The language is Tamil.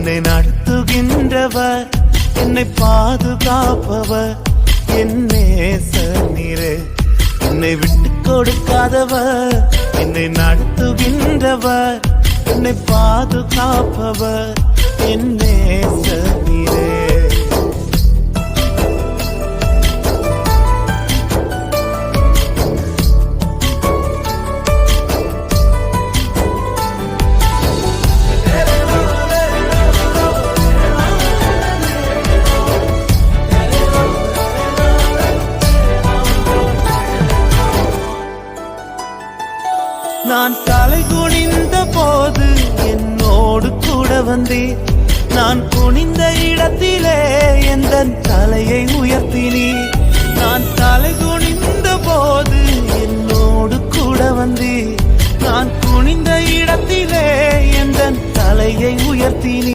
என்னை நடத்துகின்றவர், என்னை பாதுகாப்பவர், என் நேசநீரே. என்னை விட்டு கொடுக்காதவர், என்னை நடத்துகின்றவர், என்னை பாதுகாப்பவர், என் நேசநீரே. நான் தலை குனிந்த போது என்னோடு கூட வந்தே, நான் குனிந்த இடத்திலே எந்தன் தலையை உயர்த்தினே. நான் தலை குனிந்த போது என்னோடு கூட வந்தே, நான் குனிந்த இடத்திலே எந்தன் தலையை உயர்த்தினே.